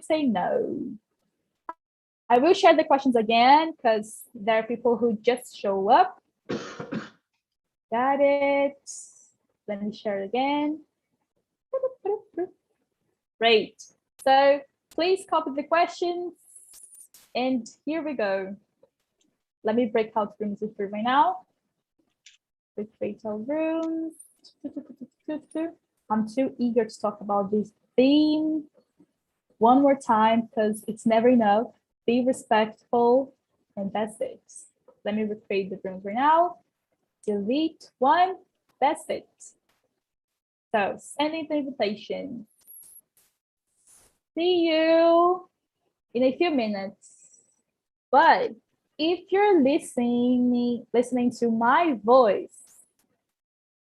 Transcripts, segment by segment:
would say no. I will share the questions again because there are people who just show up. Got it. Let me share it again. Great. So please copy the questions. And here we go. Let me break out rooms with you right now. Create all rooms. I'm too eager to talk about this theme one more time because it's never enough. Be respectful, and that's it. Let me recreate the rooms right now. Delete one. That's it. So sending the invitation. See you in a few minutes. But if you're listening to my voice,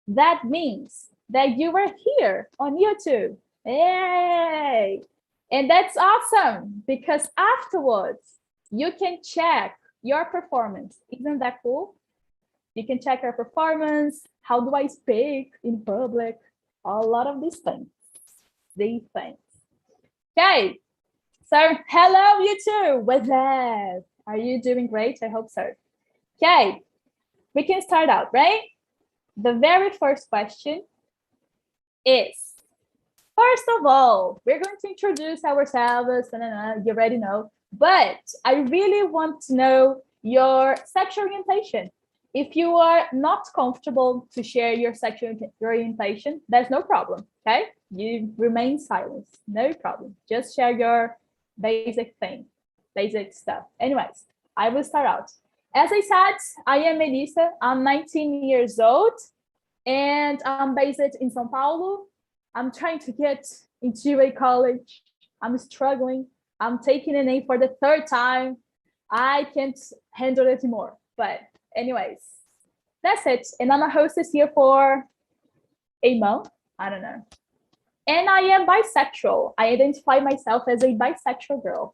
that means that you are here on YouTube. Yay! And that's awesome because afterwards you can check your performance. Isn't that cool? You can check your performance. How do I speak in public? A lot of these things. Okay, so hello YouTube. What's up? Are you doing great? I hope so. Okay, we can start out, right? The very first question is, first of all, we're going to introduce ourselves, you already know, but I really want to know your sexual orientation. If you are not comfortable to share your sexual orientation, there's no problem, okay? You remain silent, no problem. Just share your basic stuff. Anyways, I will start out. As I said, I am Melissa. I'm 19 years old, and I'm based in São Paulo. I'm trying to get into a college. I'm struggling. I'm taking an A for the third time. I can't handle it anymore. But anyways, that's it. And I'm a hostess here for a month. I don't know. And I am bisexual. I identify myself as a bisexual girl.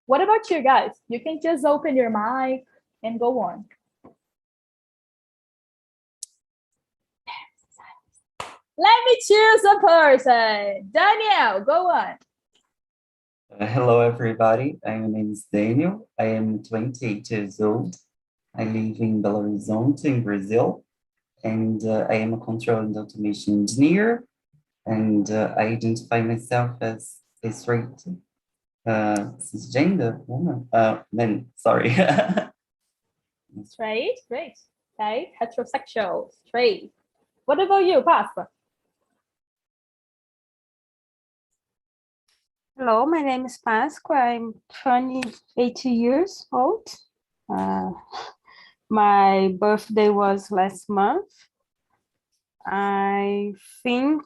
What about you guys? You can just open your mic and go on. Let me choose a person. Daniel, go on. Hello, everybody. My name is Daniel. I am 28 years old. I live in Belo Horizonte in Brazil, and I am a control and automation engineer, and I identify myself as a straight cisgender woman. Man, sorry. Straight, great. Okay, heterosexual, straight. What about you, Pasqua? Hello, my name is Pasqua. I'm 28 years old. My birthday was last month. I think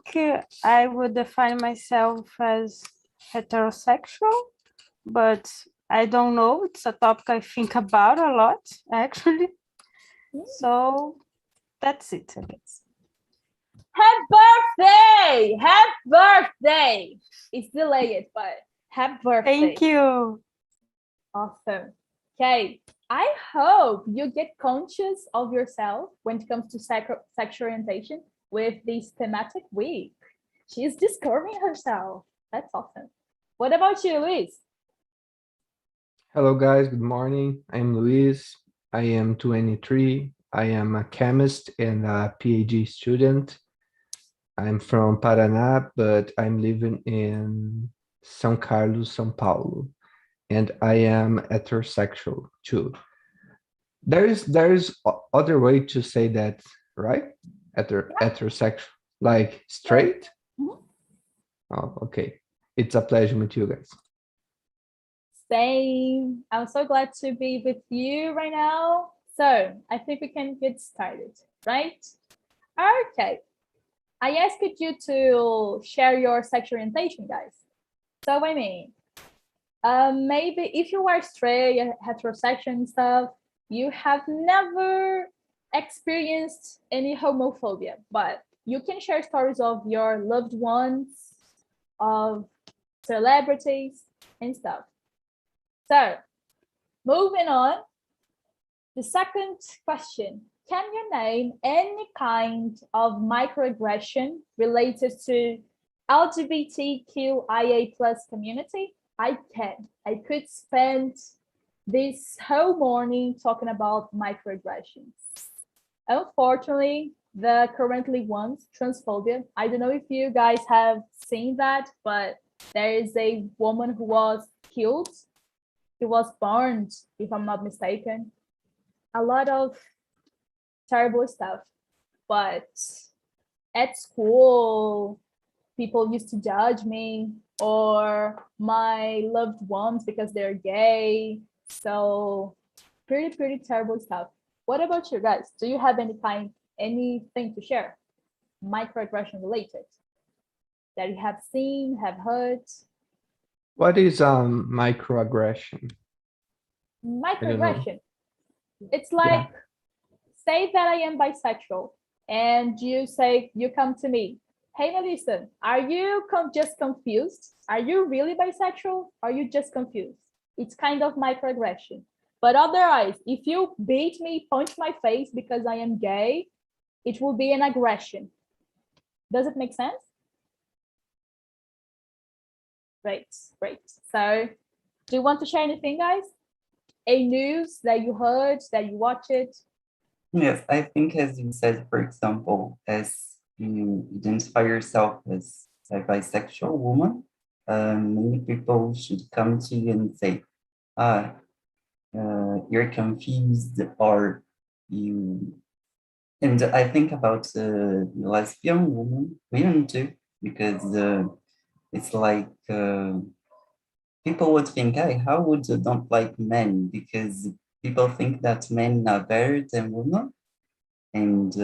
I would define myself as heterosexual, but I don't know. It's a topic I think about a lot, actually. So that's it, I guess. Happy birthday! Happy birthday! It's delayed, but happy birthday. Thank you. Awesome. Okay, I hope you get conscious of yourself when it comes to sexual orientation with this thematic week. She's discovering herself. That's awesome. What about you, Luis? Hello, guys. Good morning. I'm Luis. I am 23. I am a chemist and a PhD student. I'm from Paraná, but I'm living in São Carlos, São Paulo, and I am heterosexual too. There's other way to say that, right? Heterosexual, like straight. Mm-hmm. Oh, okay. It's a pleasure with you guys. Same. I'm so glad to be with you right now. So I think we can get started, right? Okay. I asked you to share your sexual orientation, guys. So I mean, maybe if you are straight, heterosexual and stuff, you have never experienced any homophobia, but you can share stories of your loved ones, of celebrities and stuff. So moving on, the second question. Can you name any kind of microaggression related to LGBTQIA plus community, I could spend this whole morning talking about microaggressions. Unfortunately, the currently ones, transphobia. I don't know if you guys have seen that, but there is a woman who was killed. She was burned, if I'm not mistaken. A lot of terrible stuff. But at school, people used to judge me or my loved ones because they're gay. So pretty terrible stuff. What about you guys? Do you have anything to share? Microaggression related that you have seen, have heard? What is microaggression? Microaggression. It's like, say that I am bisexual and you come to me, hey Melissa, are you just confused? Are you really bisexual? Are you just confused? It's kind of microaggression. But otherwise, if you beat me, punch my face because I am gay, it will be an aggression. Does it make sense? Great. So do you want to share anything, guys? A news that you heard, that you watched it? Yes, I think as you said, for example, as you identify yourself as a bisexual woman, many people should come to you and say, you're confused, or you. And I think about lesbian women too, because it's like people would think, hey, how would you don't like men? Because people think that men are better than women. And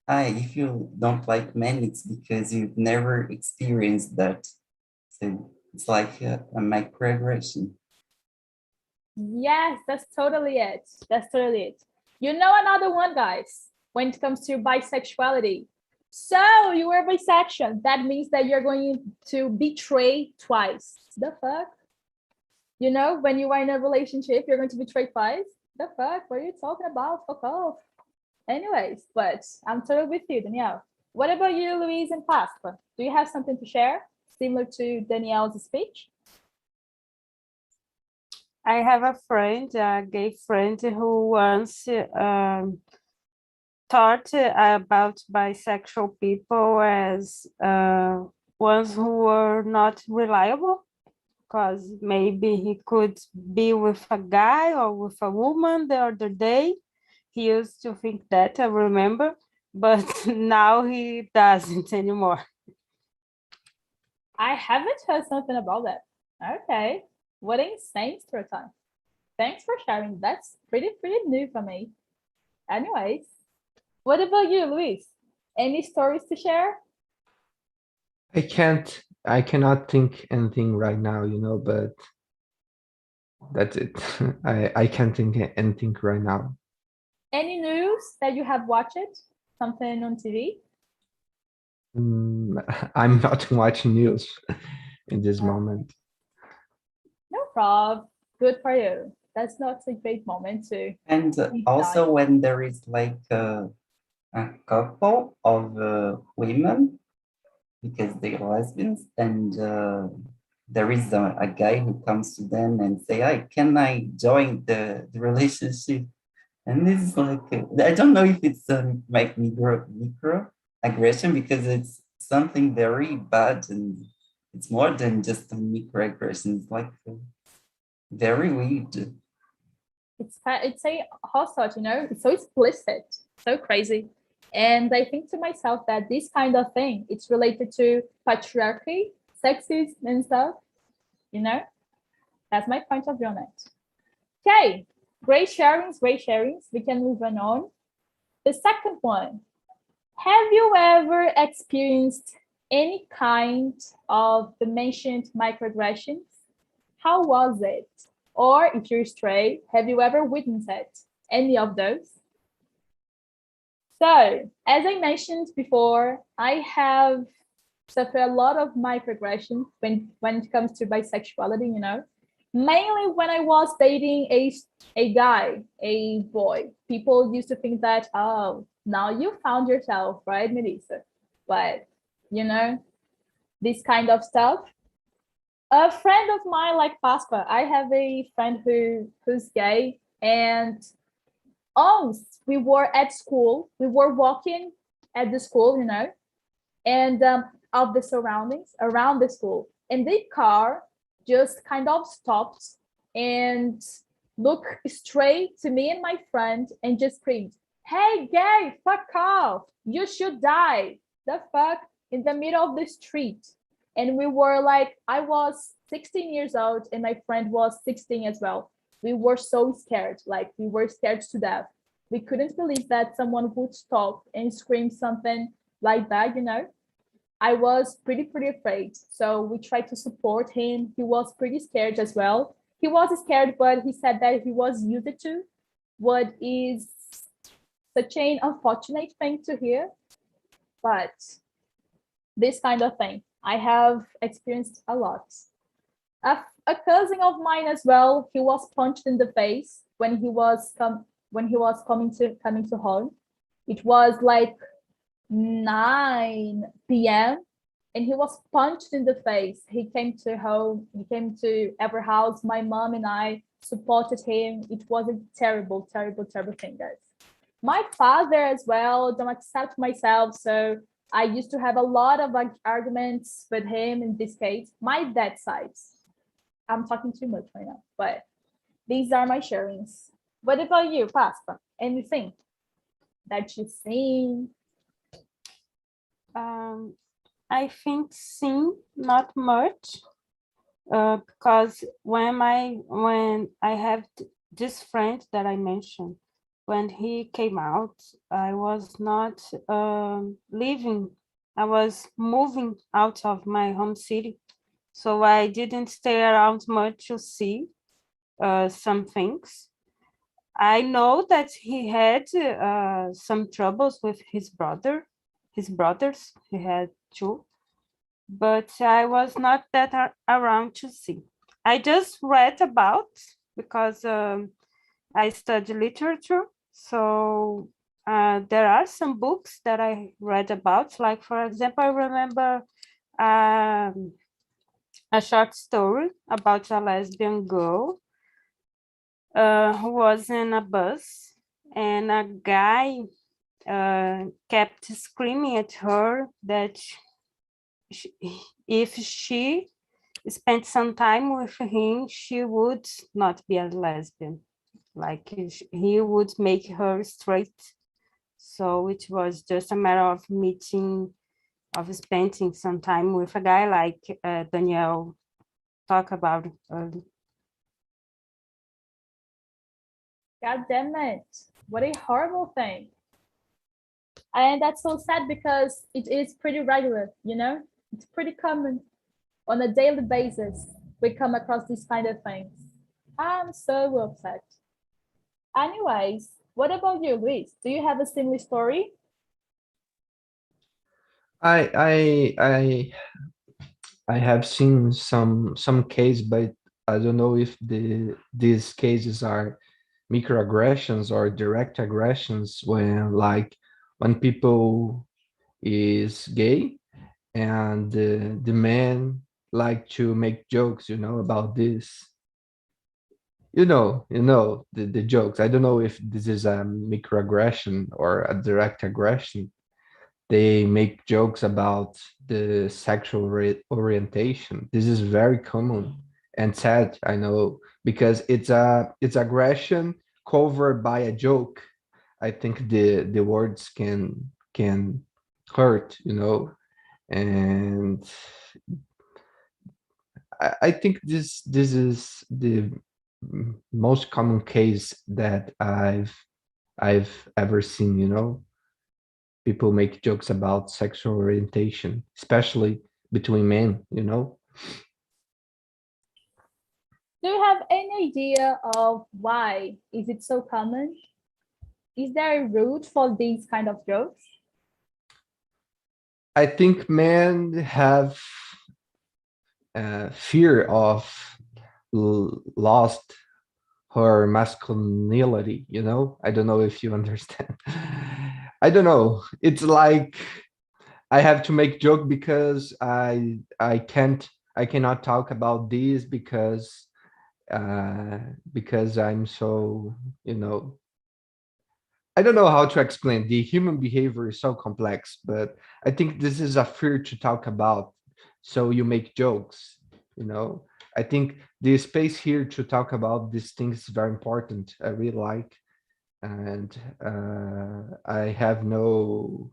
if you don't like men, it's because you've never experienced that. So it's like a microaggression. Yes, that's totally it. You know another one, guys, when it comes to bisexuality. So you were bisexual. That means that you're going to betray twice. The fuck? You know, when you are in a relationship, you're going to betray twice? The fuck? What are you talking about? Fuck off. Anyways, but I'm totally with you, Danielle. What about you, Louise and Pasqua? Do you have something to share similar to Danielle's speech? I have a friend, a gay friend, who once thought about bisexual people as ones who were not reliable, because maybe he could be with a guy or with a woman the other day. He used to think that, I remember, but now he doesn't anymore. I haven't heard something about that. Okay. What an insane story time. Thanks for sharing. That's pretty new for me. Anyways, what about you, Luis? Any stories to share? I cannot think anything right now, but that's it. I can't think anything right now. Any news that you have watched? Something on TV? I'm not watching news in this moment. No problem. Good for you. That's not a great moment to. And also when there is like a couple of women, because they're lesbians, and there is a guy who comes to them and say, "Hey, can I join the relationship?" And this is like, I don't know if it's like micro aggression, because it's something very bad, and it's more than just a microaggression. It's like very weird. It's a hostile, it's so explicit, so crazy. And I think to myself that this kind of thing, it's related to patriarchy, sexism and stuff, That's my point of view on it. Okay, great sharings. We can move on. The second one, have you ever experienced any kind of the mentioned microaggressions? How was it? Or if you're straight, have you ever witnessed any of those? So, as I mentioned before, I have suffered a lot of microaggressions when it comes to bisexuality, Mainly when I was dating a guy, a boy. People used to think that, oh, now you found yourself, right, Melissa? But, this kind of stuff. A friend of mine, like Pasqua, I have a friend who's gay, and once we were at school, we were walking at the school, and of the surroundings around the school, and the car just kind of stopped and looked straight to me and my friend and just screamed, "Hey, gay, fuck off! You should die!" The fuck, in the middle of the street. And we were like, I was 16 years old and my friend was 16 as well. We were so scared, like we were scared to death. We couldn't believe that someone would stop and scream something like that. I was pretty afraid. So we tried to support him. He was pretty scared as well. He was scared, but he said that he was used to what is such an unfortunate thing to hear. But this kind of thing, I have experienced a lot. A cousin of mine as well, he was punched in the face when he was coming to home. It was like 9 p.m. and he was punched in the face. He came to our house. My mom and I supported him. It was a terrible thing, guys. My father as well don't accept myself, so I used to have a lot of arguments with him in this case. My dad's side. I'm talking too much right now, but these are my sharings. What about you, Pasqua? Anything that you've seen? I think sim, not much, because when I have this friend that I mentioned, when he came out, I was not living. I was moving out of my home city, so I didn't stay around much to see some things. I know that he had some troubles with his brothers. He had two, but I was not that around to see. I just read about, because I study literature, so there are some books that I read about. Like, for example, I remember a short story about a lesbian girl who was in a bus, and a guy kept screaming at her that if she spent some time with him, she would not be a lesbian. Like, he would make her straight. So it was just a matter of spending some time with a guy, like Danielle talked about earlier. God damn it. What a horrible thing. And that's so sad because it is pretty regular, It's pretty common. On a daily basis, we come across these kind of things. I'm so upset. Anyways, what about you, Luis? Do you have a similar story? I have seen some case, but I don't know if these cases are microaggressions or direct aggressions, when people is gay and the men like to make jokes, about this. The jokes. I don't know if this is a microaggression or a direct aggression. They make jokes about the sexual orientation. This is very common and sad, I know, because it's aggression covered by a joke. I think the words can hurt, and I think this is the most common case that I've ever seen, people make jokes about sexual orientation, especially between men, Do you have any idea of why is it so common? Is there a root for these kind of jokes? I think men have fear of lost her masculinity, I don't know if you understand. I don't know. It's like I have to make joke because I cannot talk about this because I'm so, you know, I don't know how to explain. The human behavior is so complex, but I think this is a fear to talk about. So you make jokes, you know. I think the space here to talk about these things is very important. I really like, and I have no.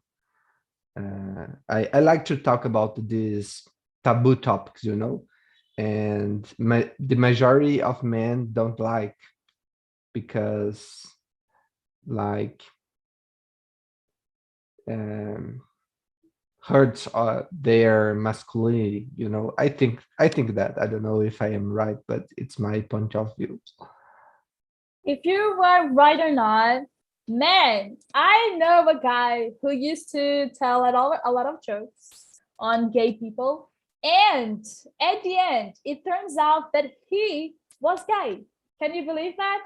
I like to talk about these taboo topics, you know, and the majority of men don't like because like um, hurts their masculinity, you know. I think that I don't know if I am right, but it's my point of view. If you were right or not, man, I know a guy who used to tell a lot of jokes on gay people. And at the end, it turns out that he was gay. Can you believe that?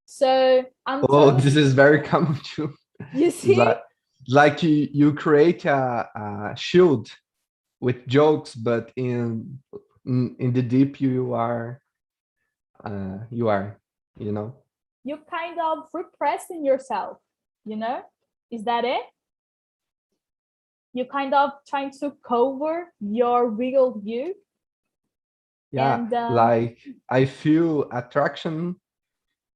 So I'm Oh, totally, this is very common too. you see? like like you create a shield with jokes, but in the deep you are, you know. You kind of repressing yourself, you know? Is that it? You kind of trying to cover your real you. Yeah, And like I feel attraction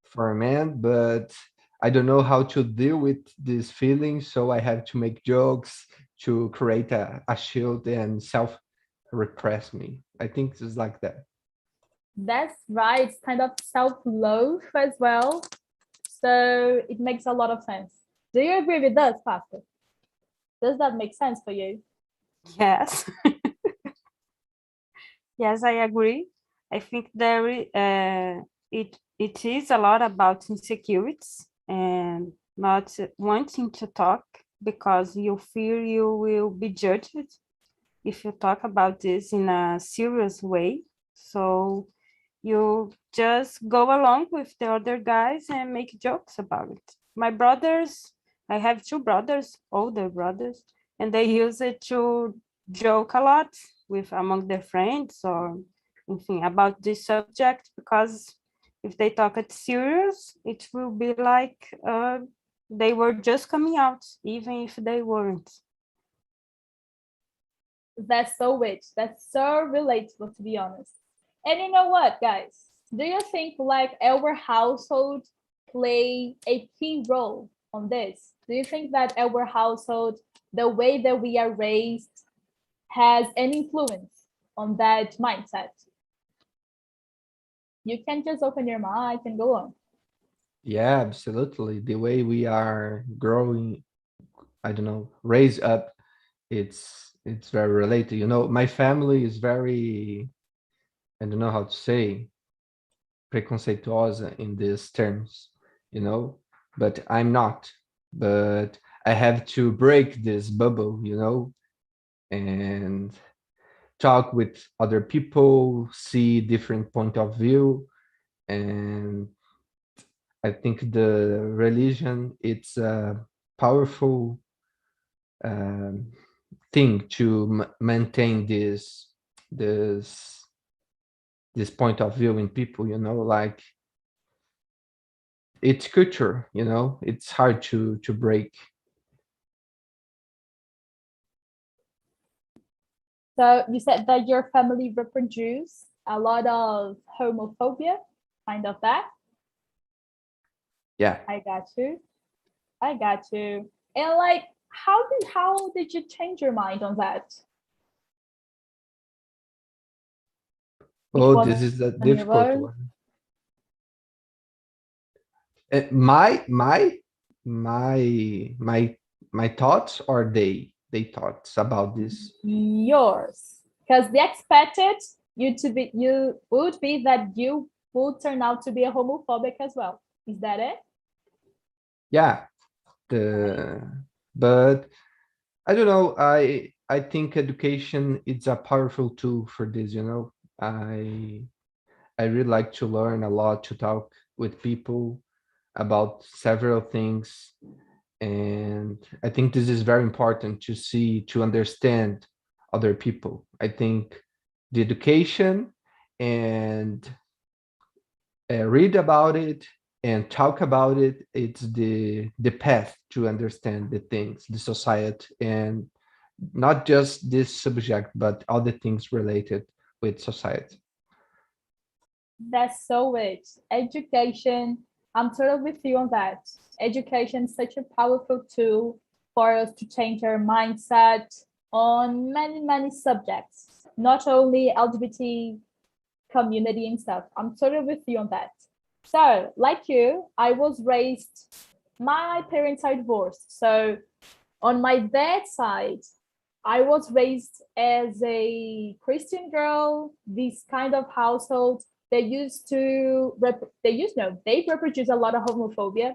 for a man, but I don't know how to deal with this feeling, so I have to make jokes to create a shield and self repress me. I think it's like that. that's right. It's kind of self-love as well. So it makes a lot of sense. Do you agree with us, Pastor? Does that make sense for you? Yes. Yes, I agree. I think it is a lot about insecurities and not wanting to talk because you fear you will be judged if you talk about this in a serious way. So you just go along with the other guys and make jokes about it. My brothers, I have two brothers, older brothers, and they use it to joke a lot with among their friends or anything about this subject because if they talk it serious, it will be like they were just coming out, even if they weren't. That's so rich. That's so relatable, to be honest. And you know what, guys? Do you think like our household play a key role on this? Do you think that our household, the way that we are raised, has an influence on that mindset? You can just open your mouth and go on. Yeah, absolutely. The way we are growing, I don't know, raised up, it's very related. You know, my family is very, I don't know how to say, preconceituosa in these terms, you know, but I'm not. But I have to break this bubble, you know, and talk with other people, see different point of view, and I think the religion it's a powerful um, thing to maintain this this point of view in people, you know, like it's culture, you know, it's hard to break. So you said that your family reproduce a lot of homophobia, kind of that. Yeah. I got you. I got you. And like, how did you change your mind on that? It Oh, this wasn't is a on your difficult own. one. My thoughts are they thoughts about this. Yours, because the expected you would be that you would turn out to be a homophobic as well. Is that it? Yeah, Right. the but I don't know. I think education is a powerful tool for this, you know. I really like to learn a lot, to talk with people about several things, And I think this is very important to understand other people. I think the education and read about it and talk about it, it's the path to understand the things, the society, and not just this subject, but other things related with society. That's so it. Education, I'm totally with you on that. Education is such a powerful tool for us to change our mindset on many, many subjects, not only LGBT community and stuff. I'm totally with you on that. So, like you, I was raised, my parents are divorced. So, on my dad's side, I was raised as a Christian girl, this kind of household. They used to, they reproduce a lot of homophobia.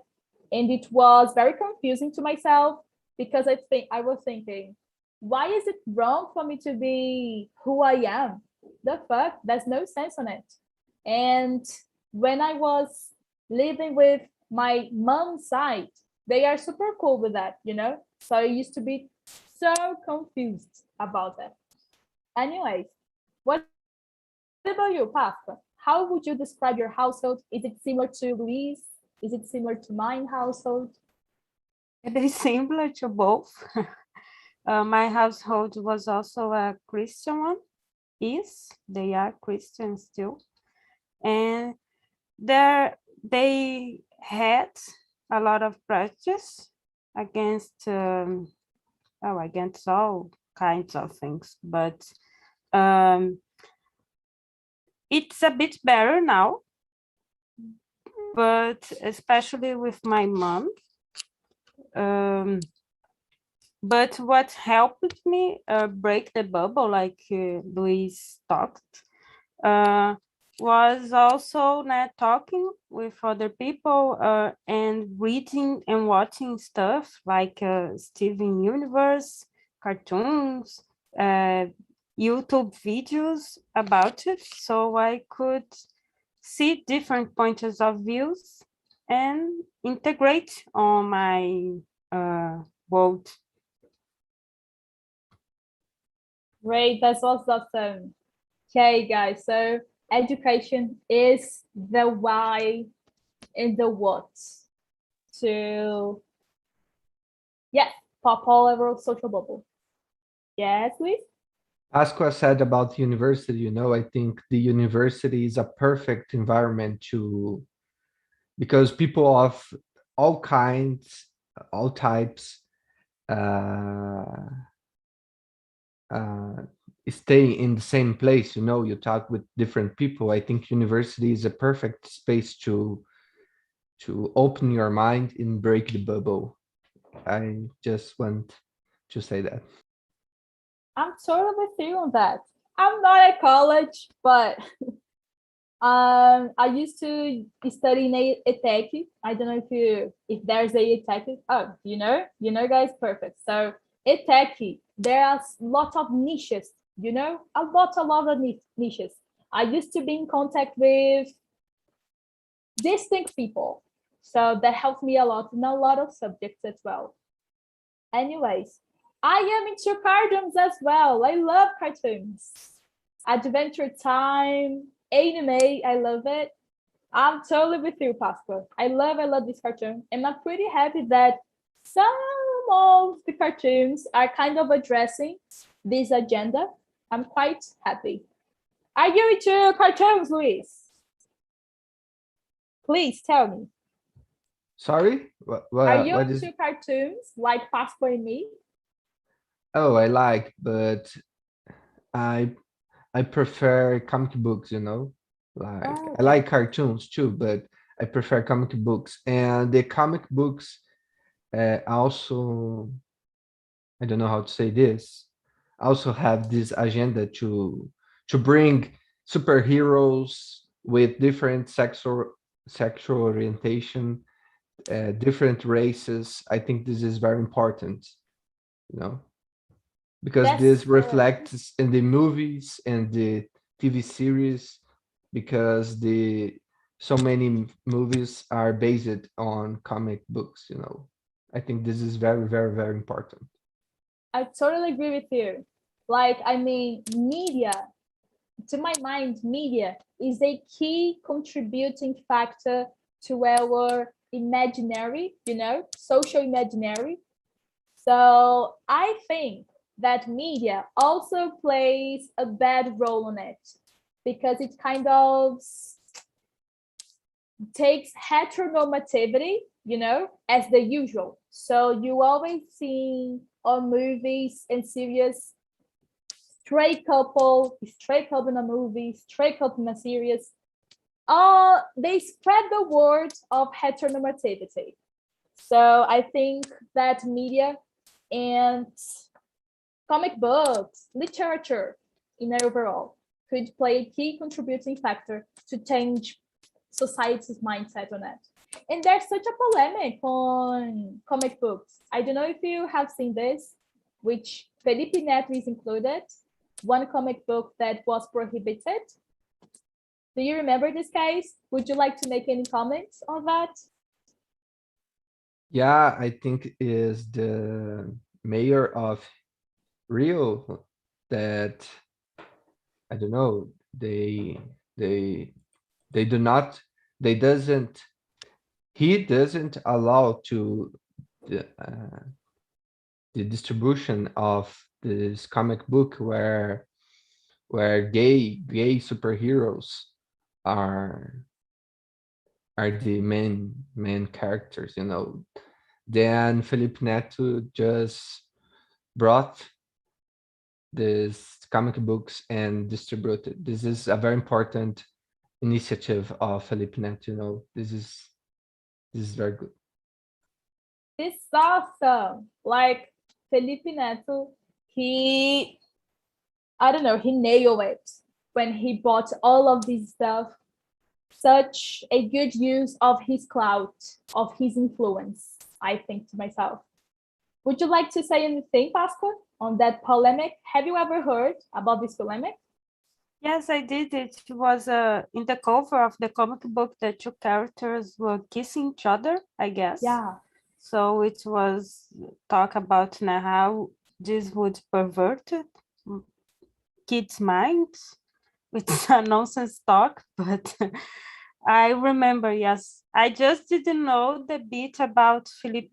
And it was very confusing to myself because I was thinking, why is it wrong for me to be who I am? The fuck? There's no sense on it. And when I was living with my mom's side, they are super cool with that, you know? So I used to be so confused about that. Anyways, what about you, Papa? How would you describe your household? Is it similar to Luis? Is it similar to mine household? It is similar to both. My household was also a Christian one. They are Christian still. And they had a lot of prejudice against against all kinds of things, but it's a bit better now, but especially with my mom. But what helped me break the bubble, like Luis talked, was also talking with other people and reading and watching stuff like Steven Universe, cartoons, YouTube videos about it, so I could see different points of views and integrate on my world. Great, that was awesome. Okay, guys, so education is the why and the what to, pop all over social bubble. Yes, Luis? Pasqua said about university, you know, I think the university is a perfect environment because people of all kinds, all types, stay in the same place. You know, you talk with different people. I think university is a perfect space to open your mind and break the bubble. I just want to say that. I'm totally with you on that. I'm not at college, but I used to study in ETEC. I don't know if there's a ETEC. Oh, you know, guys, perfect. So ETEC, there are lots of niches. You know, a lot of niches. I used to be in contact with distinct people, so that helped me a lot in a lot of subjects as well. Anyways, I am into cartoons as well. I love cartoons. Adventure Time, anime, I love it. I'm totally with you, Pascal. I love this cartoon. And I'm pretty happy that some of the cartoons are kind of addressing this agenda. I'm quite happy. Are you into cartoons, Luis? Please tell me. Sorry, Are you what is? into cartoons like Pascal and me? Oh, I like, but I I prefer comic books. You know, like Oh, I like cartoons too, but I prefer comic books. And the comic books also, I don't know how to say this, also have this agenda to bring superheroes with different sexual orientation, different races. I think this is very important, you know, because that's this reflects in the movies and the TV series, because the so many movies are based on comic books, you know. I think this is very, very, very important. I totally agree with you. Like, I mean, media, to my mind, media is a key contributing factor to our imaginary, social imaginary. So I think that media also plays a bad role on it because it kind of takes heteronormativity, as the usual. So you always see on movies and series straight couple in a movie, straight couple in a series. They spread the word of heteronormativity. So I think that media and comic books, literature in overall could play a key contributing factor to change society's mindset on it. And there's such a polemic on comic books. I don't know if you have seen this, which Felipe Neto is included, one comic book that was prohibited. Do you remember this case? Would you like to make any comments on that? Yeah, I think is the mayor of Rio that, I don't know, he doesn't allow to the distribution of this comic book where gay superheroes are the main characters, Then Felipe Neto just brought these comic books and distributed. This is a very important initiative of Felipe Neto, This is very good. This is awesome. Like Felipe Neto, he nailed it when he bought all of this stuff. Such a good use of his clout, of his influence, I think to myself. Would you like to say anything, Pascal, on that polemic? Have you ever heard about this polemic? Yes, I did. It was in the cover of the comic book, the two characters were kissing each other, I guess. Yeah. So it was talk about how this would pervert kids' minds. It's a nonsense talk, but I remember, yes. I just didn't know the bit about Felipe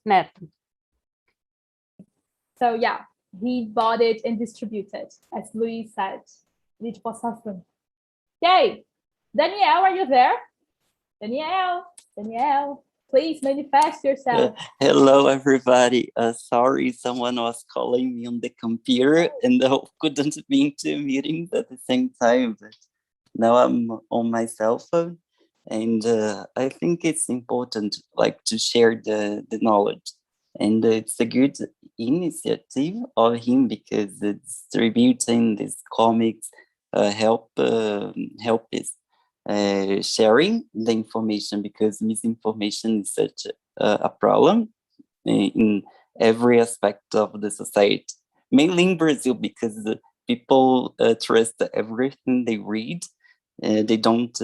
Neto. So yeah, he bought it and distributed, as Luis said. It was awesome. Yay! Danielle, are you there? Danielle, please manifest yourself. Hello, everybody. Sorry, someone was calling me on the computer and I couldn't be in two meetings at the same time. But now I'm on my cell phone, and I think it's important, like, to share the knowledge. And it's a good initiative of him because distributing these comics help is sharing the information, because misinformation is such a problem in every aspect of the society, mainly in Brazil, because the people trust everything they read. They don't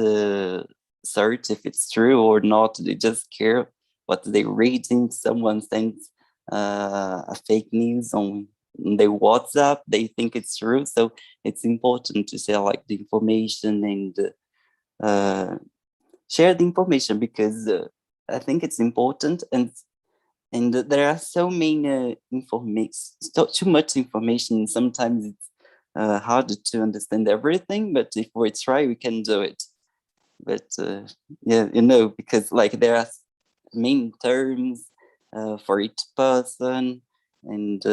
search if it's true or not. They just care what they read. In someone sends a fake news on their WhatsApp, they think it's true. So it's important to share, like, the information and share the information, because I think it's important, and there are so many too much information. Sometimes it's hard to understand everything, but if we try, we can do it. But yeah, because, like, there are main terms for each person, and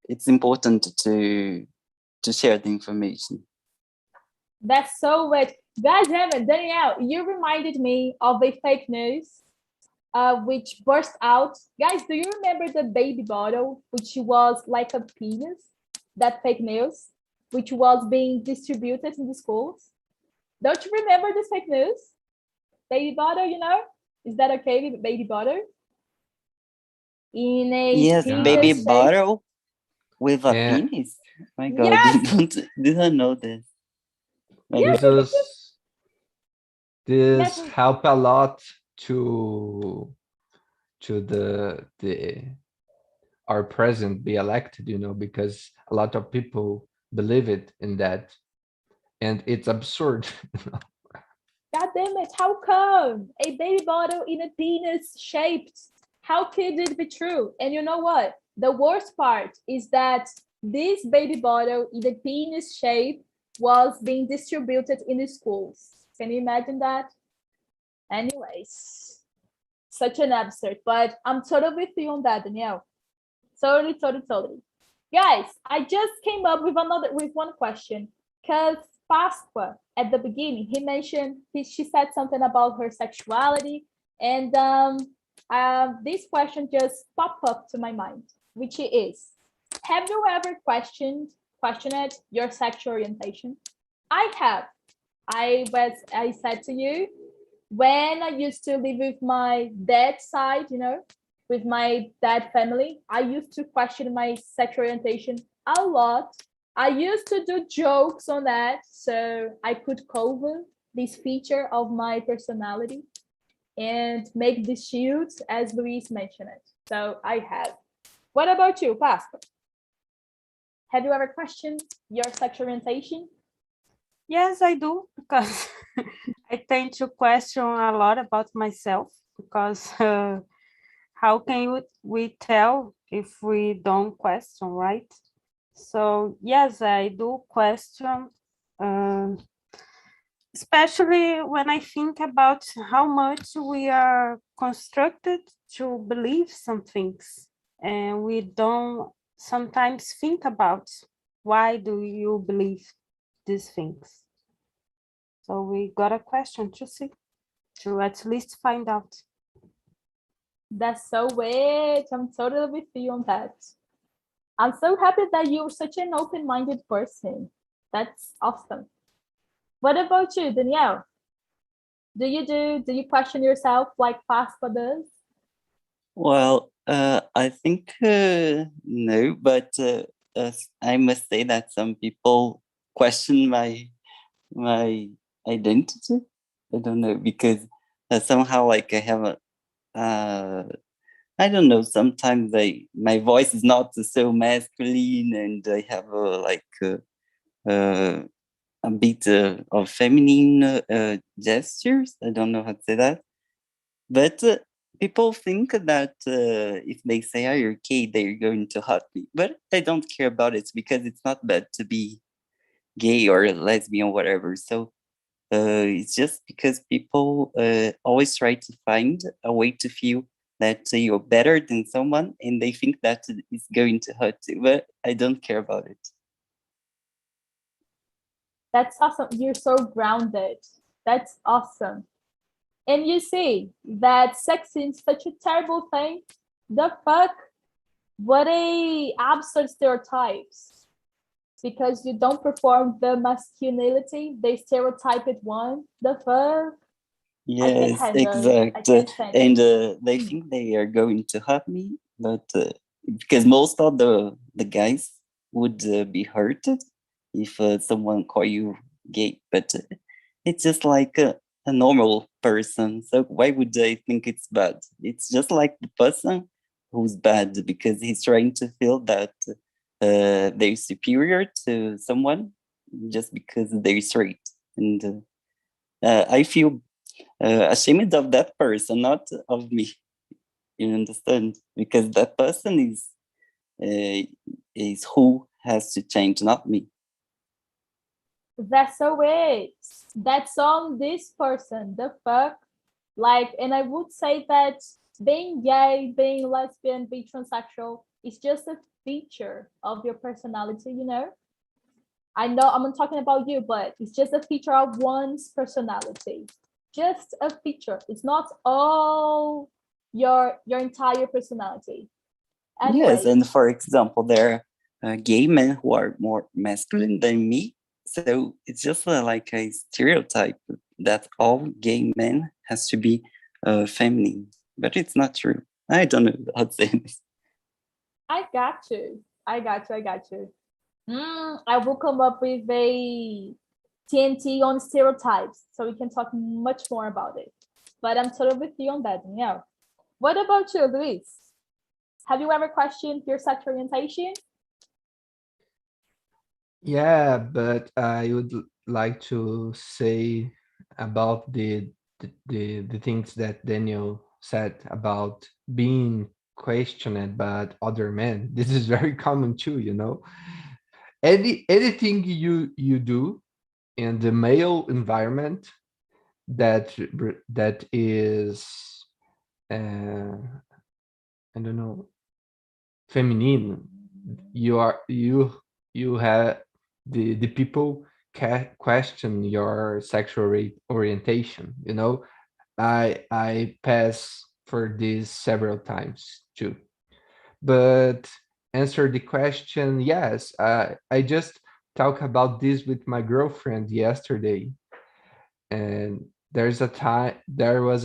it's important to share the information. That's so weird. God damn it, Danielle, you reminded me of a fake news which burst out. Guys, do you remember the baby bottle, which was like a penis? That fake news, which was being distributed in the schools? Don't you remember this fake news? Baby bottle, Is that okay with baby bottle? In a Yes, baby shape. bottle with a Yeah. penis. My God, Yes! didn't know this. My Yes, God. This Yes. help a lot to to our president be elected, you know, because a lot of people believe it in that, and it's absurd. God damn it, how come? A baby bottle in a penis shaped. How could it be true? And you know what? The worst part is that this baby bottle in a penis shape was being distributed in the schools. Can you imagine that? Anyways, such an absurd, but I'm totally with you on that, Danielle. Totally. Guys, I just came up with one question, because Pasqua at the beginning, she said something about her sexuality, and this question just popped up to my mind, which is, have you ever questioned your sexual orientation? I have. I said to you, when I used to live with my dad's side, you know, with my dad family, I used to question my sexual orientation a lot. I used to do jokes on that so I could cover this feature of my personality and make the shield, as Luis mentioned it. So I have. What about you, Pastor? Have you ever questioned your sexual orientation? Yes, I do, because I tend to question a lot about myself, because how can we tell if we don't question, right? So yes, I do question, especially when I think about how much we are constructed to believe some things, and we don't sometimes think about why do you believe these things. So we got a question to see, to at least find out. That's so weird. I'm totally with you on that. I'm so happy that you're such an open-minded person. That's awesome. What about you, Danielle? Do you question yourself like Pasqua does? Well, I think no, but I must say that some people question my identity. I don't know, because somehow like I have a I don't know, sometimes my voice is not so masculine, and I have a bit of feminine gestures. I don't know how to say that, but people think that if they say, "Oh, you're gay," they're going to hurt me. But I don't care about it, because it's not bad to be gay or lesbian or whatever. So it's just because people always try to find a way to feel that you're better than someone, and they think that it's going to hurt you. But I don't care about it. That's awesome. You're so grounded. That's awesome. And you see that sex is such a terrible thing. The fuck? What a absurd stereotypes. Because you don't perform the masculinity, they stereotype it one. The fuck? Yes, I exact. can't stand it. And they think they are going to hurt me, but because most of the guys would be hurted if someone call you gay, but it's just like a normal person. So why would they think it's bad? It's just like the person who's bad because he's trying to feel that they're superior to someone just because they're straight. And I feel ashamed of that person, not of me. You understand? Because that person is who has to change, not me. That's so weird. That's on this person. The fuck? Like, and I would say that being gay, being lesbian, being transsexual is just a feature of your personality, you know? I know I'm not talking about you, but it's just a feature of one's personality. Just a feature. It's not all your entire personality. Anyway. Yes, and for example, there are gay men who are more masculine than me. So it's just like a stereotype that all gay men has to be feminine, but it's not true. I don't know how to say this. I got you. I will come up with a TNT on stereotypes so we can talk much more about it. But I'm totally with you on that, Danielle. What about you, Luis? Have you ever questioned your sexual orientation? Yeah, but I would like to say about the things that Daniel said about being questioned by other men. This is very common too, you know. Anything you do in the male environment that is I don't know, feminine, you have the people question your sexual orientation, you know. I pass for this several times too, but answer the question, yes. I just talked about this with my girlfriend yesterday, and there was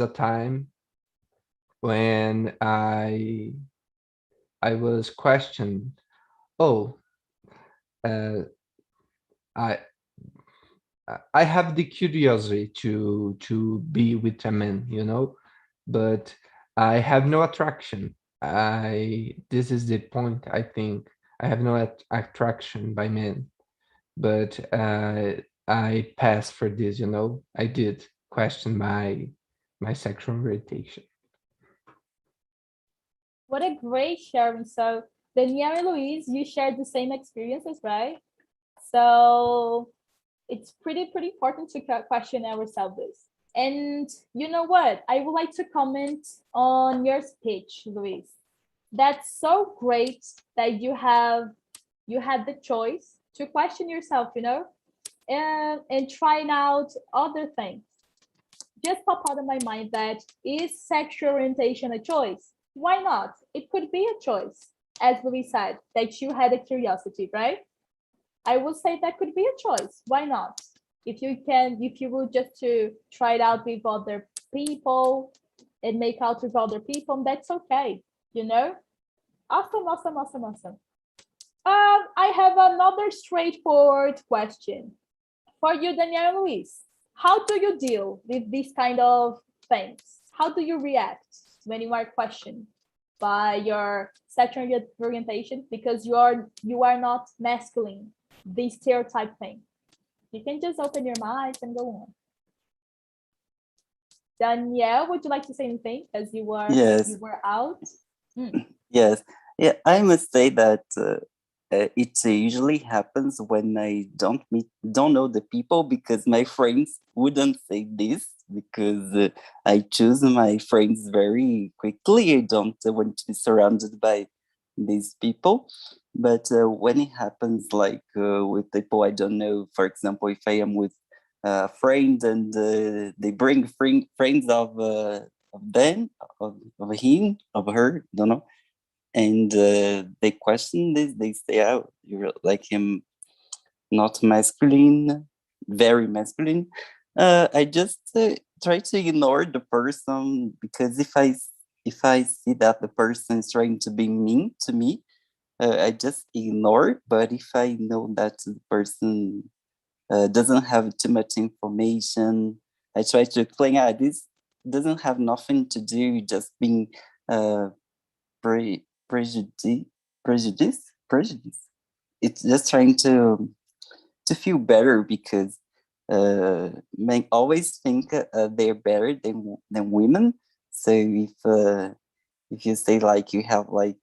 a time when I was questioned. Oh, uh, I I have the curiosity to be with a man, you know, but I have no attraction. I This is the point. I think I have no attraction by men, but I pass for this, you know. I did question my sexual orientation. What a great sharing. So, Danielle and Luis, you shared the same experiences, right? So, it's pretty important to question ourselves. And you know what? I would like to comment on your speech, Luis. That's so great that you had the choice to question yourself, you know, and trying out other things. Just pop out of my mind that is sexual orientation a choice? Why not? It could be a choice, as Louis said, that you had a curiosity, right? I would say that could be a choice. Why not? If you would just to try it out with other people and make out with other people, that's okay, you know? Awesome, awesome, awesome, awesome. I have another straightforward question for you, Danielle Luis. How do you deal with these kind of things? How do you react when you are questioned by your sexual orientation because you are not masculine, the stereotype thing? You can just open your mouth and go on. Danielle, would you like to say anything as you Yes. were out? Yes. Yeah, I must say that it usually happens when I don't know the people, because my friends wouldn't say this, because I choose my friends very quickly. I don't want to be surrounded by these people. But when it happens, like with people I don't know, for example, if I am with a friend and they bring friends of them, of him, of her, don't know, and they question this. They say, "Oh, you're like him, not masculine, very masculine." I just try to ignore the person, because if I see that the person is trying to be mean to me, I just ignore. But if I know that the person doesn't have too much information, I try to explain, this doesn't have nothing to do just being uh, prejudice, prejudice. It's just trying to feel better, because men always think they're better than women. So if you say like you have like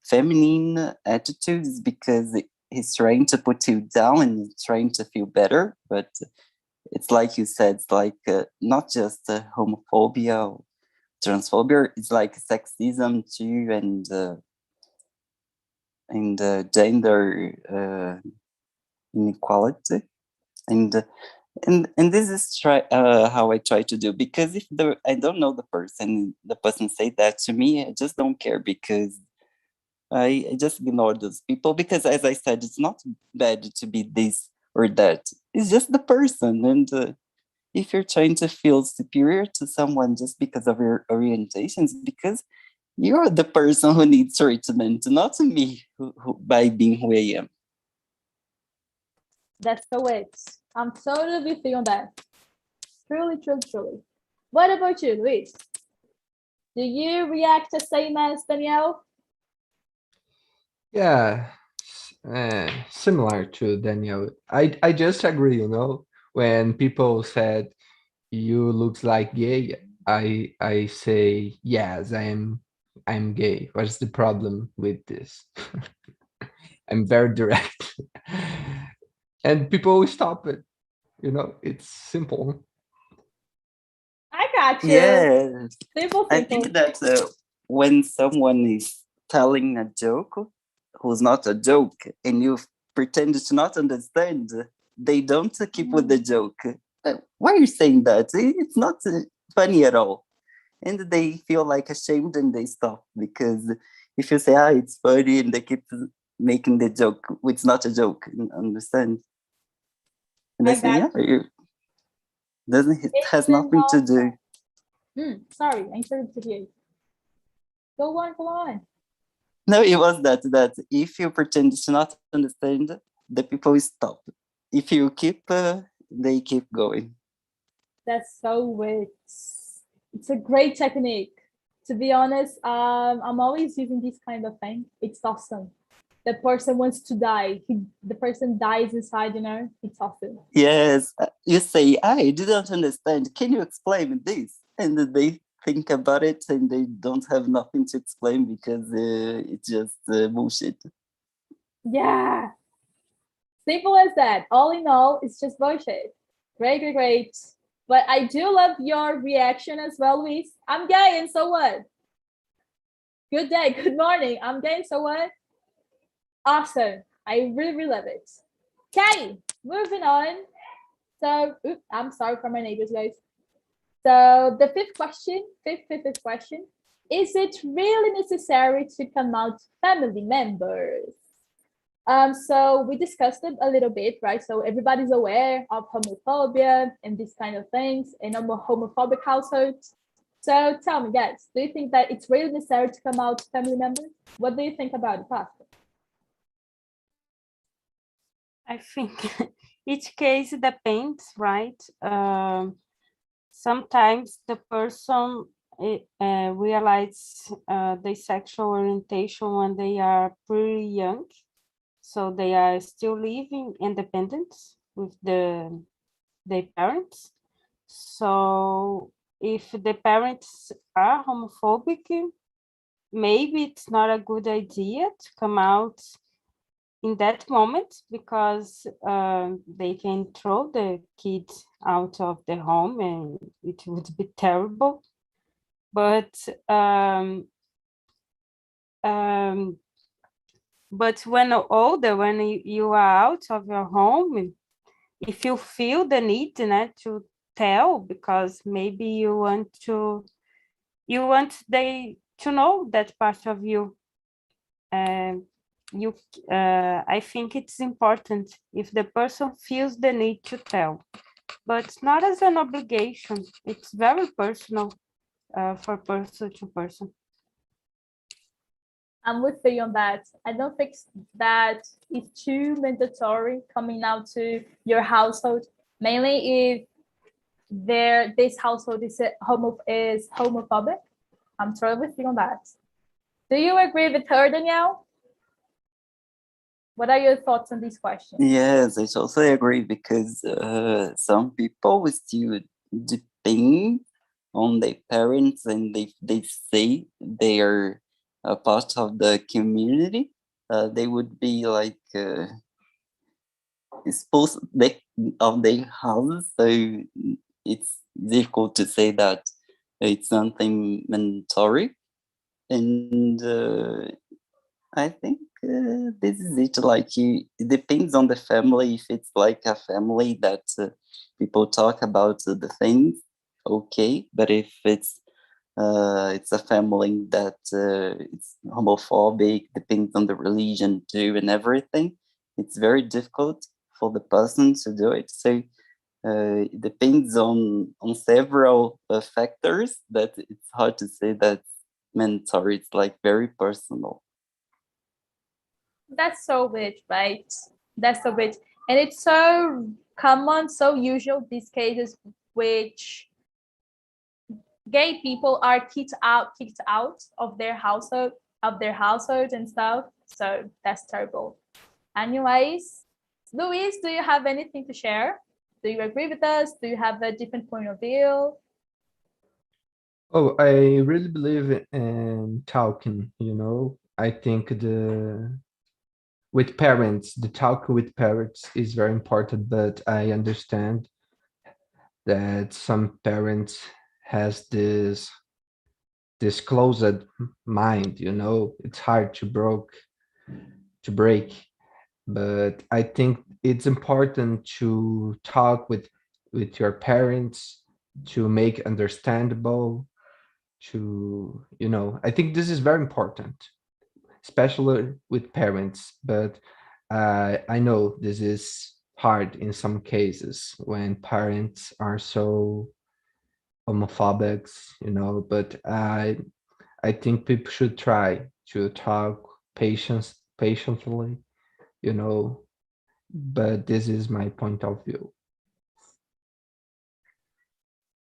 feminine attitudes, because he's trying to put you down and he's trying to feel better. But it's like you said, it's like not just homophobia or transphobia, it's like sexism too, and gender inequality, and and this is how I try to do, because if I don't know the person say that to me, I just don't care, because I just ignore those people, because as I said, it's not bad to be this or that. It's just the person, and if you're trying to feel superior to someone just because of your orientations, because you're the person who needs treatment, not me, who by being who I am. That's so it. I'm totally with you on that. Truly, truly, truly. What about you, Luis? Do you react the same as Danielle? Yeah, similar to Daniel. I just agree, when people said you looks like gay, I say yes, I'm gay. What's the problem with this? I'm very direct. And people stop it, it's simple. I got you. Yes, Simple, I simple. think that when someone is telling a joke who's not a joke and you pretend to not understand, they don't keep with the joke. Why are you saying that? It's not funny at all. And they feel like ashamed and they stop, because if you say, it's funny, and they keep making the joke, it's not a joke, understand? And they I say, got it It's has nothing to do. Sorry, I interrupted you. Go on. No, it was that if you pretend to not understand, the people will stop. If you keep, they keep going. That's so weird. It's a great technique. To be honest, I'm always using this kind of thing. It's awesome. The person wants to die. The person dies inside, It's awesome. Yes, you say, I didn't understand. Can you explain this? And they think about it and they don't have nothing to explain because it's just bullshit. Yeah. Simple as that. All in all, it's just bullshit. Great. But I do love your reaction as well, Luis. I'm gay, and so what? Good day, good morning. I'm gay, so what? Awesome. I really love it. Okay, moving on. So, I'm sorry for my neighbors, guys. So the fifth question, fifth question, is it really necessary to come out family members? So we discussed it a little bit, right? So everybody's aware of homophobia and these kind of things in homophobic households. So tell me, guys, do you think that it's really necessary to come out family members? What do you think about it, Pastor? I think each case depends, right? Sometimes the person realizes their sexual orientation when they are pretty young. So they are still living independent with their parents. So if the parents are homophobic, maybe it's not a good idea to come out in that moment, because they can throw the kids out of the home and it would be terrible. But when older, when you are out of your home, if you feel the need to tell, because maybe you want they to know that part of you, I think it's important if the person feels the need to tell, but not as an obligation. It's very personal for person to person. I'm with you on that. I don't think that it's too mandatory coming out to your household, mainly if this household is homophobic. I'm totally with you on that. Do you agree with her, Danielle? What are your thoughts on this question? Yes, I totally agree, because some people will still depend on their parents, and they say they are a part of the community. They would be like exposed of their houses, so it's difficult to say that it's something mandatory. And I think this is it. Like, it depends on the family. If it's like a family that people talk about the things, okay. But if it's a family that it's homophobic, depends on the religion too and everything, it's very difficult for the person to do it. So it depends on several factors that it's hard to say that's mandatory. It's like very personal. That's so weird, right? That's so weird. And it's so common, so usual, these cases which gay people are kicked out of their household and stuff. So that's terrible. Anyways, Luis, do you have anything to share? Do you agree with us? Do you have a different point of view? Oh, I really believe in talking, I think with parents, the talk with parents is very important, but I understand that some parents has this closed mind, it's hard to break, but I think it's important to talk with your parents to make understandable, I think this is very important, especially with parents, but I know this is hard in some cases when parents are so homophobic, but I think people should try to talk patiently, but this is my point of view.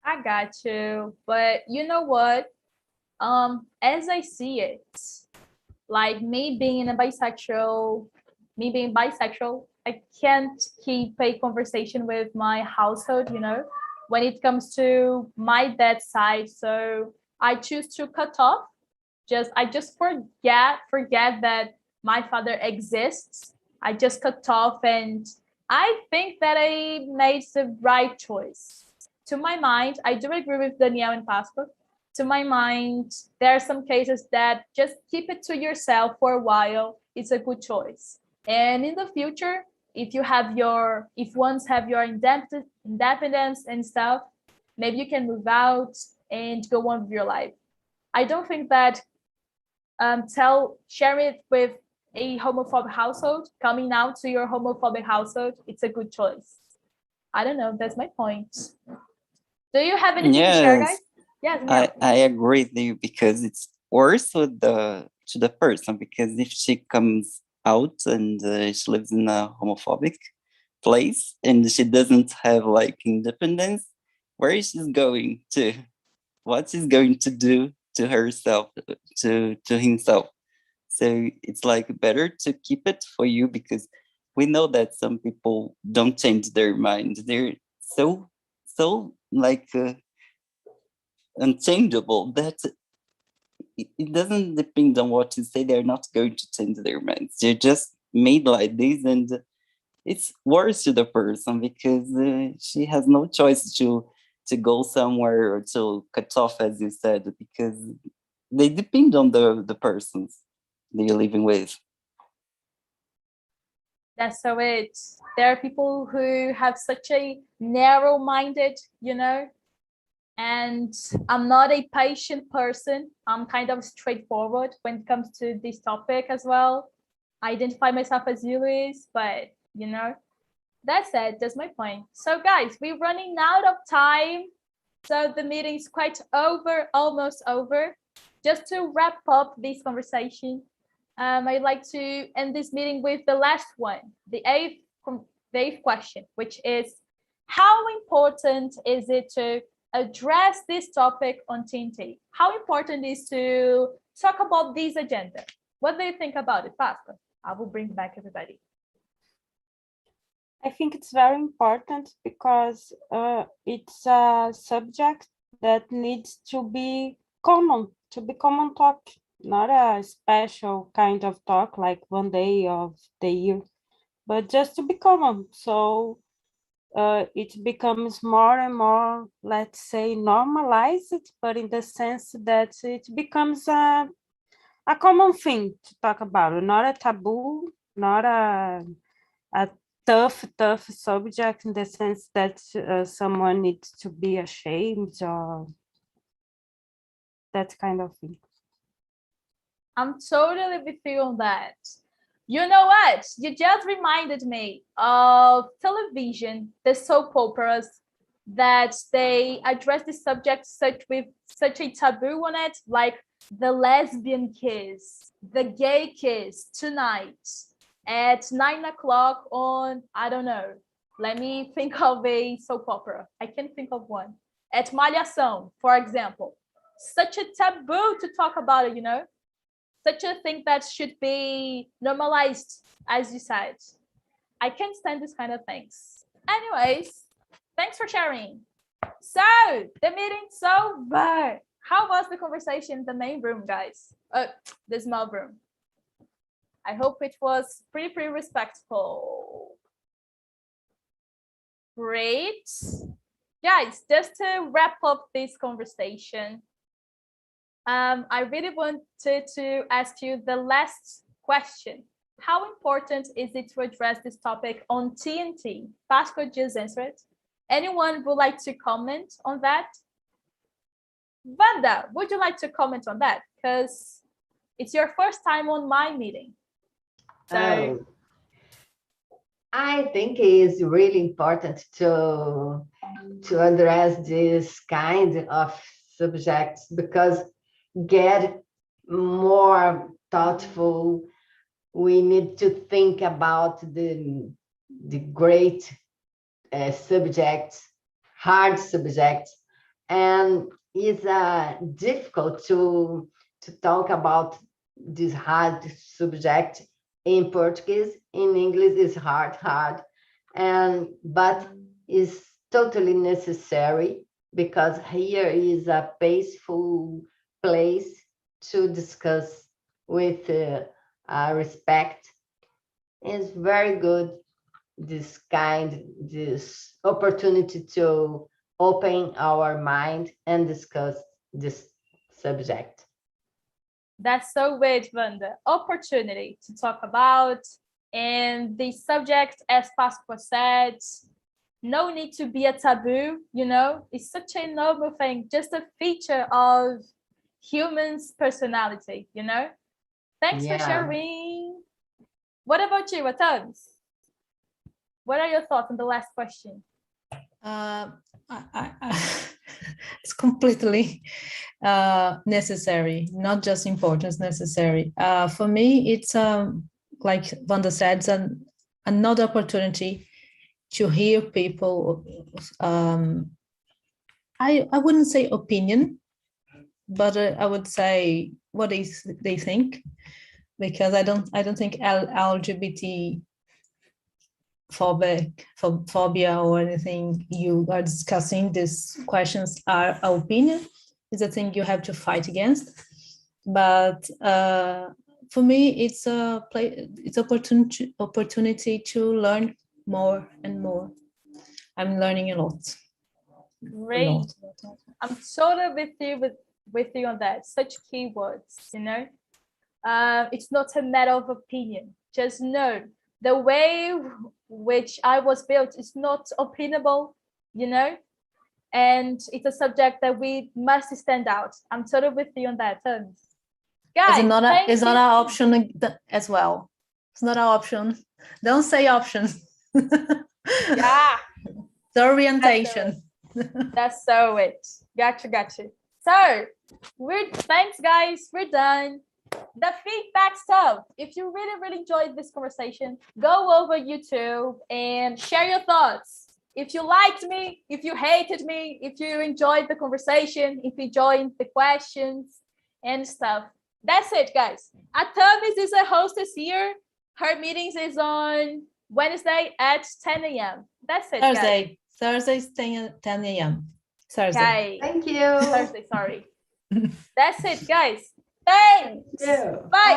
I got you. But you know what? As I see it, like me being bisexual, I can't keep a conversation with my household, when it comes to my dad's side. So I choose to cut off. I just forget that my father exists. I just cut off, and I think that I made the right choice. To my mind, I do agree with Danielle and Pasco. To my mind, there are some cases that just keep it to yourself for a while. It's a good choice. And in the future, if once have your independence and stuff, maybe you can move out and go on with your life. I don't think that sharing it with a homophobic household, coming out to your homophobic household, it's a good choice. I don't know. That's my point. Do you have anything to share, guys? Yes, I agree with you, because it's worse with to the person, because if she comes out and she lives in a homophobic place and she doesn't have like independence, where is she going to? What she's going to do to herself, to himself? So it's like better to keep it for you, because we know that some people don't change their mind. They're so like unchangeable that it doesn't depend on what you say. They're not going to change their minds. They're just made like this, and it's worse to the person, because she has no choice to go somewhere or to cut off, as you said, because they depend on the persons they're living with. That's so it. There are people who have such a narrow-minded, and I'm not a patient person. I'm kind of straightforward when it comes to this topic as well. I identify myself as Luis, but that's it. That's my point. So guys, we're running out of time. So the meeting's quite over, almost over. Just to wrap up this conversation, I'd like to end this meeting with the last one, the eighth question, which is, how important is it to address this topic on TNT? How important is to talk about this agenda? What do you think about it, Pastor? I will bring back everybody. I think it's very important because it's a subject that needs to be common talk, not a special kind of talk like one day of the year, but just to be common. So it becomes more and more, let's say, normalized, but in the sense that it becomes a common thing to talk about, not a taboo, not a tough subject in the sense that someone needs to be ashamed or that kind of thing. I'm totally with you on that. You know what? You just reminded me of television, the soap operas, that they address the subject with such a taboo on it, like the lesbian kiss, the gay kiss tonight at 9 o'clock on, I don't know. Let me think of a soap opera. I can't think of one. at Malhação, for example. Such a taboo to talk about it, you know? Such a thing that should be normalized, as you said. I can't stand this kind of things. Anyways, thanks for sharing. So, the meeting's over. How was the conversation in the main room, guys? The small room. I hope it was pretty respectful. Great. Guys, just to wrap up this conversation, I really wanted to ask you the last question. How important is it to address this topic on TNT? Pasco just answered it. Anyone would like to comment on that? Wanda, would you like to comment on that? Because it's your first time on my meeting. So I think it is really important to address this kind of subjects because get more thoughtful. We need to think about the great subjects, hard subjects, and it's difficult to talk about this hard subject in Portuguese. In English is hard, but it's totally necessary because here is a peaceful place to discuss with respect. It's very good, this opportunity to open our mind and discuss this subject. That's so great, Wanda. Opportunity to talk about, and the subject, as Pasco said, no need to be a taboo, you know, it's such a noble thing, just a feature of humans' personality, you know. Thanks for sharing. What about you, Atams? What are your thoughts on the last question? It's completely necessary, not just important, it's necessary. For me, it's like Wanda said, it's another opportunity to hear people. I wouldn't say opinion, but I would say what they think, because I don't think LGBT phobia or anything you are discussing, these questions are opinion. It's a thing you have to fight against. But for me, it's opportunity to learn more and more. I'm learning a lot. Great. A lot. I'm totally with you on that. Such key words, you know. It's not a matter of opinion. Just know the way which I was built is not opinionable, you know, and it's a subject that we must stand out. I'm totally with you on that. Guys, it's not an option as well. It's not an option. Don't say option. Yeah. The orientation. That's so it. Gotcha. So thanks, guys. We're done. The feedback stuff. If you really enjoyed this conversation, go over YouTube and share your thoughts. If you liked me, if you hated me, if you enjoyed the conversation, if you joined the questions and stuff. That's it, guys. Atamis is a hostess here. Her meetings is on Wednesday at 10 a.m. That's it, guys. Thursday's 10 a.m. Thursday. Okay. Thank you. Thursday, sorry. That's it, guys. Thanks. Yeah. Bye.